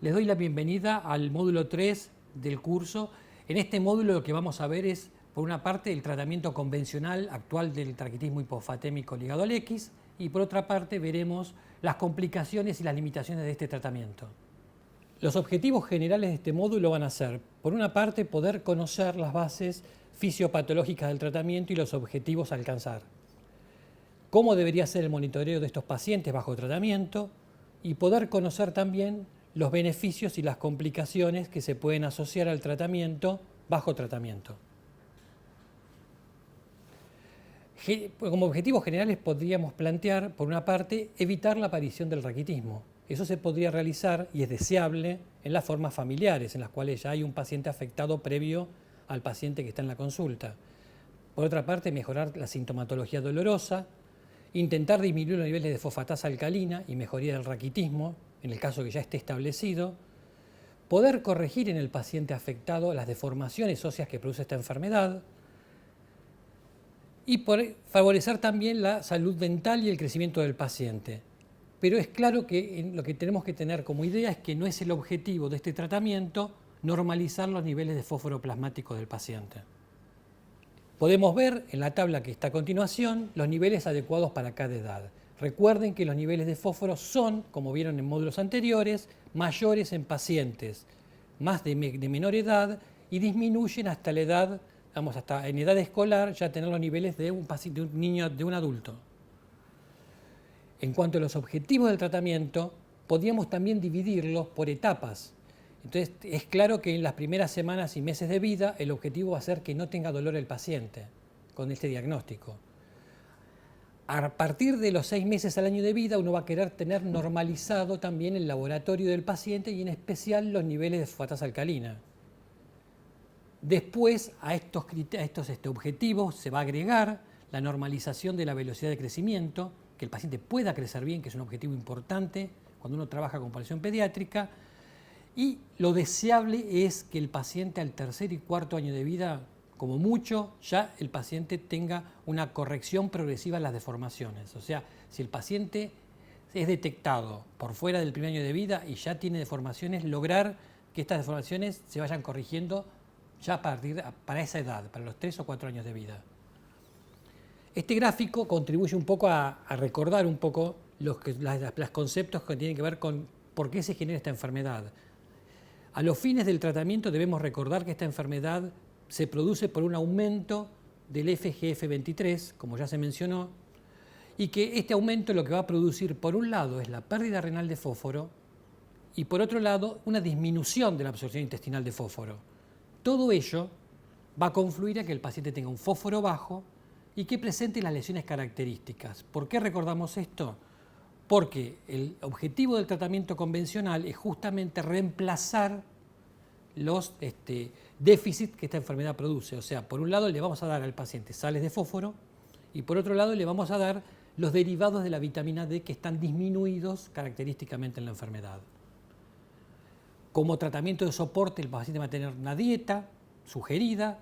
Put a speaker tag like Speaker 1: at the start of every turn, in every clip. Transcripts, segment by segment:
Speaker 1: Les doy la bienvenida al módulo 3 del curso. En este módulo lo que vamos a ver es, por una parte, el tratamiento convencional actual del traquetismo hipofatémico ligado al X, y por otra parte veremos las complicaciones y las limitaciones de este tratamiento. Los objetivos generales de este módulo van a ser, por una parte, poder conocer las bases fisiopatológicas del tratamiento y los objetivos a alcanzar. Cómo debería ser el monitoreo de estos pacientes bajo tratamiento y poder conocer también los beneficios y las complicaciones que se pueden asociar al tratamiento bajo tratamiento. Como objetivos generales podríamos plantear, por una parte, evitar la aparición del raquitismo. Eso se podría realizar y es deseable en las formas familiares, en las cuales ya hay un paciente afectado previo al paciente que está en la consulta. Por otra parte, mejorar la sintomatología dolorosa, intentar disminuir los niveles de fosfatasa alcalina y mejoría del raquitismo, en el caso que ya esté establecido, poder corregir en el paciente afectado las deformaciones óseas que produce esta enfermedad y favorecer también la salud dental y el crecimiento del paciente. Pero es claro que lo que tenemos que tener como idea es que no es el objetivo de este tratamiento normalizar los niveles de fósforo plasmático del paciente. Podemos ver en la tabla que está a continuación los niveles adecuados para cada edad. Recuerden que los niveles de fósforo son, como vieron en módulos anteriores, mayores en pacientes más de menor edad y disminuyen hasta la edad, hasta en edad escolar ya tener los niveles de un niño, de un adulto. En cuanto a los objetivos del tratamiento, podríamos también dividirlos por etapas. Entonces, es claro que en las primeras semanas y meses de vida el objetivo va a ser que no tenga dolor el paciente con este diagnóstico. A partir de los 6 meses al año de vida uno va a querer tener normalizado también el laboratorio del paciente y en especial los niveles de fosfatasa alcalina. Después a estos objetivos se va a agregar la normalización de la velocidad de crecimiento, que el paciente pueda crecer bien, que es un objetivo importante cuando uno trabaja con población pediátrica, y lo deseable es que el paciente al tercer y cuarto año de vida, como mucho, ya el paciente tenga una corrección progresiva en las deformaciones. O sea, si el paciente es detectado por fuera del primer año de vida y ya tiene deformaciones, lograr que estas deformaciones se vayan corrigiendo ya para esa edad, para los 3 o 4 años de vida. Este gráfico contribuye un poco a recordar un poco los conceptos que tienen que ver con por qué se genera esta enfermedad. A los fines del tratamiento debemos recordar que esta enfermedad se produce por un aumento del FGF23, como ya se mencionó, y que este aumento lo que va a producir, por un lado, es la pérdida renal de fósforo y, por otro lado, una disminución de la absorción intestinal de fósforo. Todo ello va a confluir a que el paciente tenga un fósforo bajo y que presente las lesiones características. ¿Por qué recordamos esto? Porque el objetivo del tratamiento convencional es justamente reemplazar los déficits que esta enfermedad produce. O sea, por un lado le vamos a dar al paciente sales de fósforo y por otro lado le vamos a dar los derivados de la vitamina D que están disminuidos característicamente en la enfermedad. Como tratamiento de soporte el paciente va a tener una dieta sugerida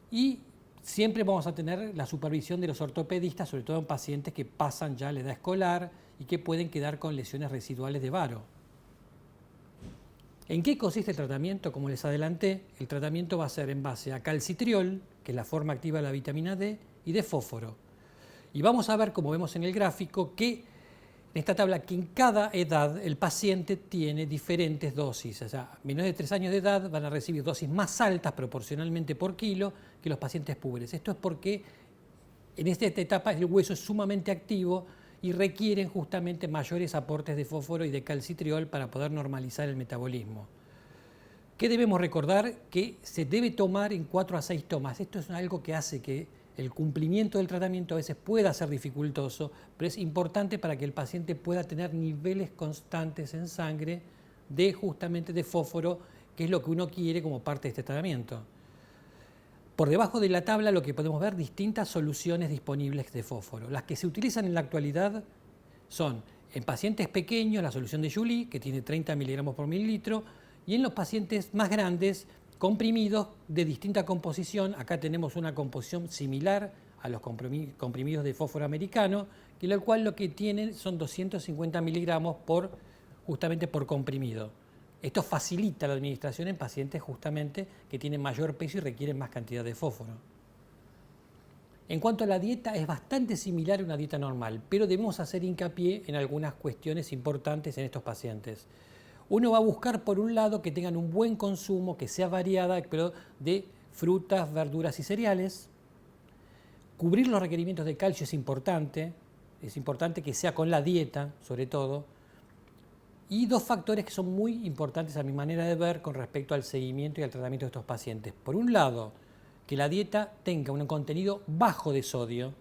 Speaker 1: y siempre vamos a tener la supervisión de los ortopedistas, sobre todo en pacientes que pasan ya la edad escolar y que pueden quedar con lesiones residuales de varo. ¿En qué consiste el tratamiento? Como les adelanté, el tratamiento va a ser en base a calcitriol, que es la forma activa de la vitamina D, y de fósforo. Y vamos a ver, como vemos en el gráfico, que en esta tabla que en cada edad el paciente tiene diferentes dosis. O sea, menores de 3 años de edad van a recibir dosis más altas proporcionalmente por kilo que los pacientes púberes. Esto es porque en esta etapa el hueso es sumamente activo y requieren justamente mayores aportes de fósforo y de calcitriol para poder normalizar el metabolismo. ¿Qué debemos recordar? Que se debe tomar en 4 a 6 tomas. Esto es algo que hace que el cumplimiento del tratamiento a veces pueda ser dificultoso, pero es importante para que el paciente pueda tener niveles constantes en sangre justamente de fósforo, que es lo que uno quiere como parte de este tratamiento. Por debajo de la tabla lo que podemos ver distintas soluciones disponibles de fósforo. Las que se utilizan en la actualidad son en pacientes pequeños la solución de Joully, que tiene 30 miligramos por mililitro, y en los pacientes más grandes comprimidos de distinta composición. Acá tenemos una composición similar a los comprimidos de fósforo americano, que lo cual lo que tienen son 250 miligramos justamente por comprimido. Esto facilita la administración en pacientes justamente que tienen mayor peso y requieren más cantidad de fósforo. En cuanto a la dieta, es bastante similar a una dieta normal, pero debemos hacer hincapié en algunas cuestiones importantes en estos pacientes. Uno va a buscar, por un lado, que tengan un buen consumo, que sea variada, pero de frutas, verduras y cereales. Cubrir los requerimientos de calcio es importante que sea con la dieta, sobre todo. Y dos factores que son muy importantes a mi manera de ver con respecto al seguimiento y al tratamiento de estos pacientes. Por un lado, que la dieta tenga un contenido bajo de sodio,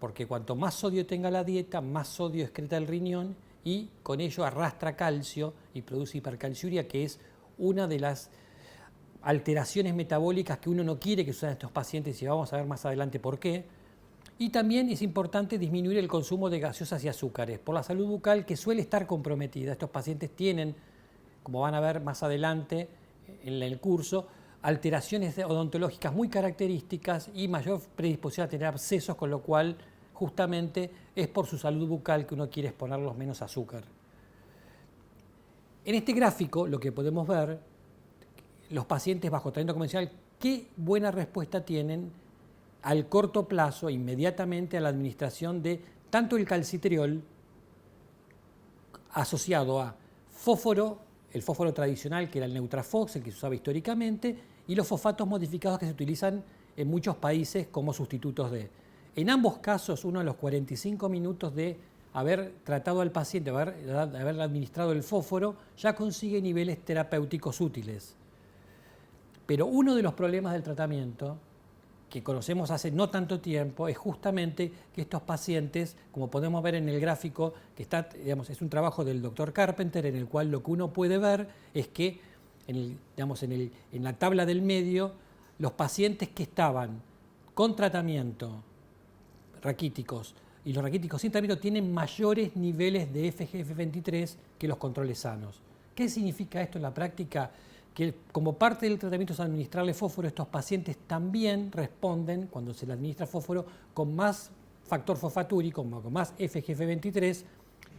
Speaker 1: porque cuanto más sodio tenga la dieta, más sodio excreta el riñón y con ello arrastra calcio y produce hipercalciuria, que es una de las alteraciones metabólicas que uno no quiere que sucedan estos pacientes y vamos a ver más adelante por qué. Y también es importante disminuir el consumo de gaseosas y azúcares por la salud bucal, que suele estar comprometida. Estos pacientes tienen, como van a ver más adelante en el curso, alteraciones odontológicas muy características y mayor predisposición a tener abscesos, con lo cual justamente es por su salud bucal que uno quiere exponerlos menos azúcar. En este gráfico lo que podemos ver, los pacientes bajo tratamiento convencional, qué buena respuesta tienen al corto plazo, inmediatamente a la administración de tanto el calcitriol asociado a fósforo, el fósforo tradicional que era el Neutrafox, el que se usaba históricamente, y los fosfatos modificados que se utilizan en muchos países como sustitutos de. En ambos casos, uno a los 45 minutos de haber tratado al paciente, de haber administrado el fósforo, ya consigue niveles terapéuticos útiles. Pero uno de los problemas del tratamiento que conocemos hace no tanto tiempo es justamente que estos pacientes, como podemos ver en el gráfico, que está, digamos, es un trabajo del doctor Carpenter, en el cual lo que uno puede ver es que en la tabla del medio, los pacientes que estaban con tratamiento raquíticos y los raquíticos sin tratamiento tienen mayores niveles de FGF23 que los controles sanos. ¿Qué significa esto en la práctica? Que como parte del tratamiento es administrarle fósforo, estos pacientes también responden, cuando se le administra fósforo, con más factor fosfatúrico, con más FGF23,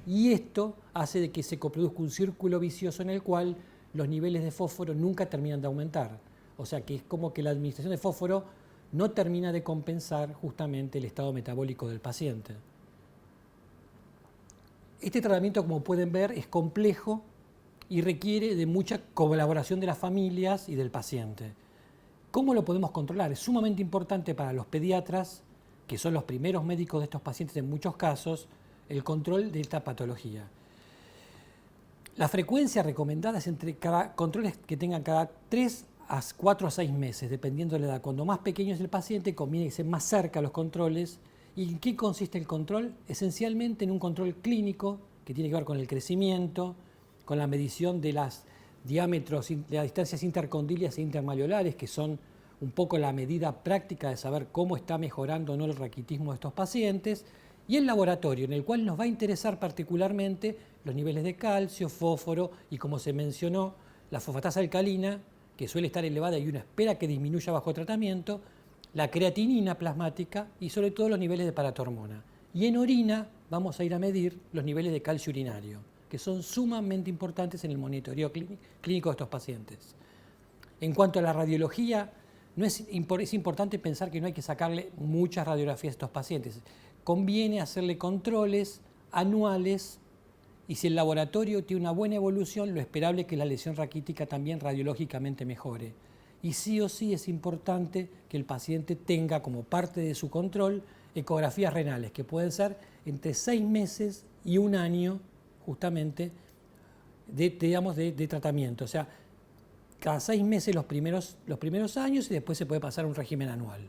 Speaker 1: y esto hace de que se produzca un círculo vicioso en el cual los niveles de fósforo nunca terminan de aumentar. O sea que es como que la administración de fósforo no termina de compensar justamente el estado metabólico del paciente. Este tratamiento, como pueden ver, es complejo y requiere de mucha colaboración de las familias y del paciente. ¿Cómo lo podemos controlar? Es sumamente importante para los pediatras, que son los primeros médicos de estos pacientes en muchos casos, el control de esta patología. La frecuencia recomendada es entre controles que tengan cada 3 a 4 a 6 meses, dependiendo de la edad. Cuando más pequeño es el paciente, conviene que estén más cerca los controles. ¿Y en qué consiste el control? Esencialmente en un control clínico que tiene que ver con el crecimiento, con la medición de los diámetros, de las distancias intercondilias e intermaleolares, que son un poco la medida práctica de saber cómo está mejorando o no el raquitismo de estos pacientes, y el laboratorio, en el cual nos va a interesar particularmente los niveles de calcio, fósforo y, como se mencionó, la fosfatasa alcalina, que suele estar elevada y uno espera que disminuya bajo tratamiento, la creatinina plasmática y sobre todo los niveles de paratormona. Y en orina vamos a ir a medir los niveles de calcio urinario, que son sumamente importantes en el monitoreo clínico de estos pacientes. En cuanto a la radiología, es importante pensar que no hay que sacarle muchas radiografías a estos pacientes. Conviene hacerle controles anuales y si el laboratorio tiene una buena evolución, lo esperable es que la lesión raquítica también radiológicamente mejore. Y sí o sí es importante que el paciente tenga como parte de su control ecografías renales, que pueden ser entre 6 meses y 1 año justamente de tratamiento. O sea, cada 6 meses los primeros años y después se puede pasar a un régimen anual.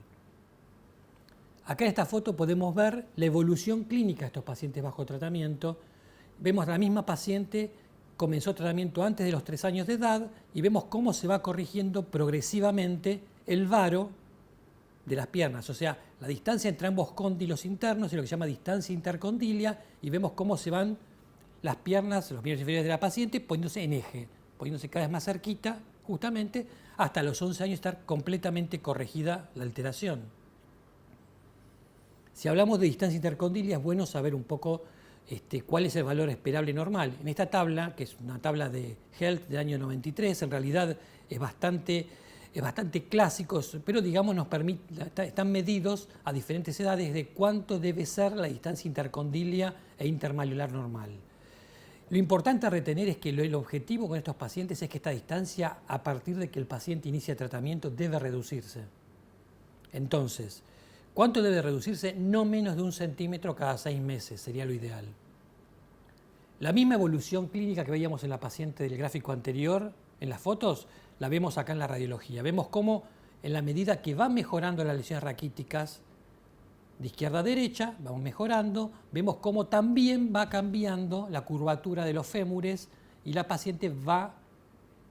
Speaker 1: Acá en esta foto podemos ver la evolución clínica de estos pacientes bajo tratamiento. Vemos la misma paciente, comenzó tratamiento antes de los 3 años de edad y vemos cómo se va corrigiendo progresivamente el varo de las piernas, o sea, la distancia entre ambos cóndilos internos es lo que se llama distancia intercondilia y vemos cómo se van las piernas, los miembros inferiores de la paciente poniéndose en eje, poniéndose cada vez más cerquita, justamente hasta los 11 años estar completamente corregida la alteración. Si hablamos de distancia intercondilia, es bueno saber un poco cuál es el valor esperable normal. En esta tabla, que es una tabla de Health del año 93, en realidad es bastante clásico, pero digamos están medidos a diferentes edades de cuánto debe ser la distancia intercondilia e intermalular normal. Lo importante a retener es que el objetivo con estos pacientes es que esta distancia, a partir de que el paciente inicia tratamiento, debe reducirse. Entonces, ¿cuánto debe reducirse? No menos de 1 centímetro cada 6 meses, sería lo ideal. La misma evolución clínica que veíamos en la paciente del gráfico anterior, en las fotos, la vemos acá en la radiología. Vemos cómo en la medida que van mejorando las lesiones raquíticas, de izquierda a derecha, vamos mejorando, vemos cómo también va cambiando la curvatura de los fémures y la paciente va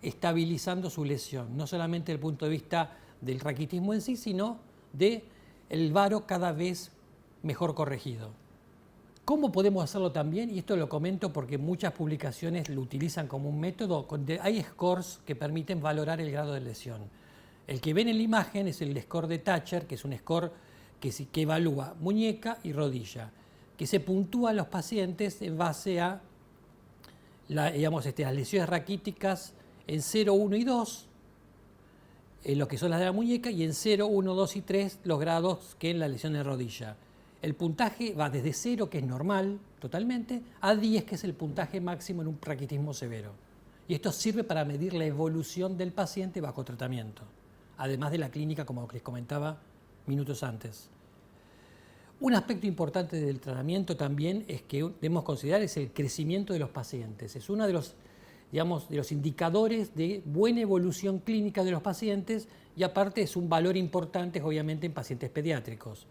Speaker 1: estabilizando su lesión, no solamente desde el punto de vista del raquitismo en sí, sino del varo cada vez mejor corregido. ¿Cómo podemos hacerlo también? Y esto lo comento porque muchas publicaciones lo utilizan como un método. Hay scores que permiten valorar el grado de lesión. El que ven en la imagen es el score de Thatcher, que es un score que evalúa muñeca y rodilla, que se puntúa a los pacientes en base a las lesiones raquíticas en 0, 1 y 2, lo que son las de la muñeca, y en 0, 1, 2 y 3 los grados que en la lesión de rodilla. El puntaje va desde 0, que es normal totalmente, a 10, que es el puntaje máximo en un raquitismo severo. Y esto sirve para medir la evolución del paciente bajo tratamiento, además de la clínica, como les comentaba minutos antes. Un aspecto importante del tratamiento también es que debemos considerar es el crecimiento de los pacientes. Es uno de los indicadores de buena evolución clínica de los pacientes y aparte es un valor importante obviamente en pacientes pediátricos.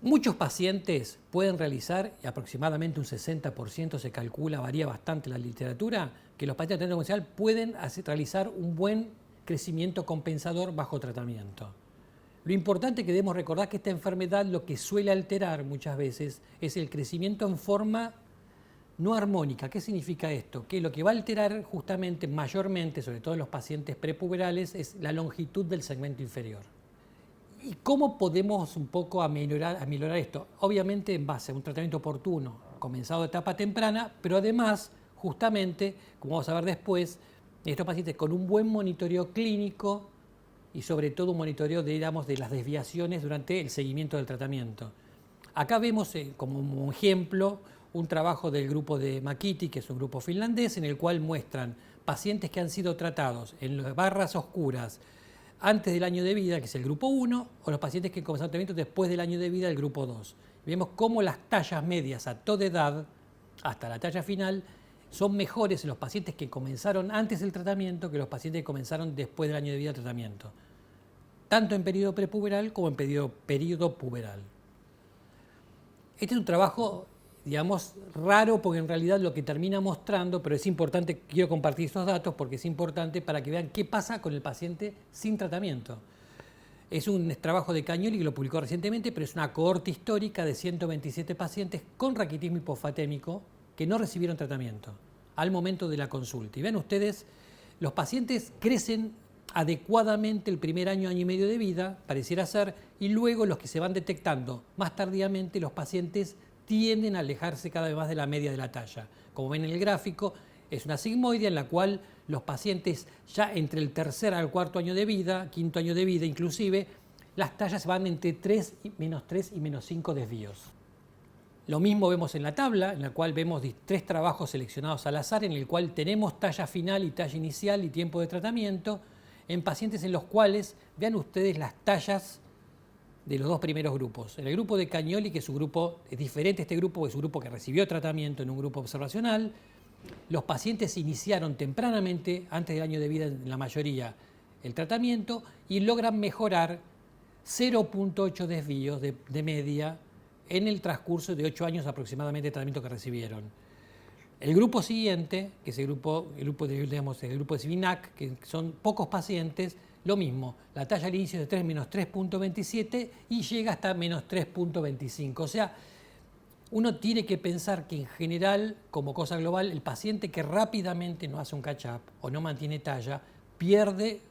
Speaker 1: Muchos pacientes pueden realizar, y aproximadamente un 60% se calcula, varía bastante la literatura, que los pacientes de tratamiento convencional pueden realizar un buen crecimiento compensador bajo tratamiento. Lo importante que debemos recordar es que esta enfermedad lo que suele alterar muchas veces es el crecimiento en forma no armónica. ¿Qué significa esto? Que lo que va a alterar justamente, mayormente, sobre todo en los pacientes prepuberales, es la longitud del segmento inferior. ¿Y cómo podemos un poco aminorar esto? Obviamente en base a un tratamiento oportuno, comenzado a etapa temprana, pero además, justamente, como vamos a ver después, estos pacientes con un buen monitoreo clínico y sobre todo un monitoreo de las desviaciones durante el seguimiento del tratamiento. Acá vemos como ejemplo un trabajo del grupo de Mäkiti, que es un grupo finlandés, en el cual muestran pacientes que han sido tratados en las barras oscuras antes del año de vida, que es el grupo 1, o los pacientes que comenzaron tratamiento después del año de vida, el grupo 2. Vemos cómo las tallas medias a toda edad, hasta la talla final, son mejores en los pacientes que comenzaron antes del tratamiento que los pacientes que comenzaron después del año de vida de tratamiento, tanto en periodo prepuberal como en periodo puberal. Este es un trabajo, raro, porque en realidad lo que termina mostrando, pero es importante, quiero compartir estos datos porque es importante para que vean qué pasa con el paciente sin tratamiento. Es un trabajo de Cagnoli que lo publicó recientemente, pero es una cohorte histórica de 127 pacientes con raquitismo hipofatémico que no recibieron tratamiento al momento de la consulta. Y vean ustedes, los pacientes crecen adecuadamente el primer año, año y medio de vida, pareciera ser, y luego los que se van detectando más tardíamente, los pacientes tienden a alejarse cada vez más de la media de la talla. Como ven en el gráfico, es una sigmoidea en la cual los pacientes ya entre el tercer al cuarto año de vida, quinto año de vida inclusive, las tallas van entre -3 y -5 desvíos. Lo mismo vemos en la tabla, en la cual vemos 3 trabajos seleccionados al azar, en el cual tenemos talla final y talla inicial y tiempo de tratamiento, en pacientes en los cuales, vean ustedes las tallas de los 2 primeros grupos. En el grupo de Cagnoli, que es un grupo, es diferente este grupo, es un grupo que recibió tratamiento en un grupo observacional, los pacientes iniciaron tempranamente, antes del año de vida en la mayoría, el tratamiento y logran mejorar 0.8 desvíos de media en el transcurso de 8 años aproximadamente de tratamiento que recibieron. El grupo siguiente, que es el grupo de Sivinac, que son pocos pacientes, lo mismo, la talla al inicio de 3 -3.27 y llega hasta -3.25. O sea, uno tiene que pensar que en general, como cosa global, el paciente que rápidamente no hace un catch-up o no mantiene talla, pierde,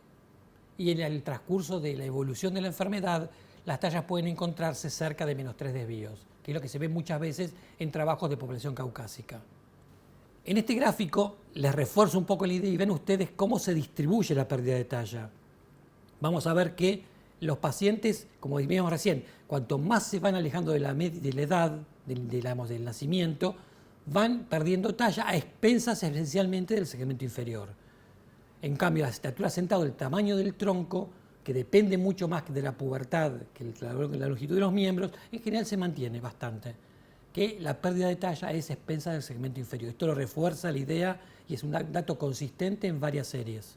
Speaker 1: y en el transcurso de la evolución de la enfermedad, las tallas pueden encontrarse cerca de -3 desvíos, que es lo que se ve muchas veces en trabajos de población caucásica. En este gráfico les refuerzo un poco la idea y ven ustedes cómo se distribuye la pérdida de talla. Vamos a ver que los pacientes, como vimos recién, cuanto más se van alejando de la edad, del nacimiento, van perdiendo talla a expensas esencialmente del segmento inferior. En cambio, la estatura sentado, el tamaño del tronco, que depende mucho más de la pubertad que la longitud de los miembros, en general se mantiene bastante. Que la pérdida de talla es expensa del segmento inferior. Esto lo refuerza la idea y es un dato consistente en varias series.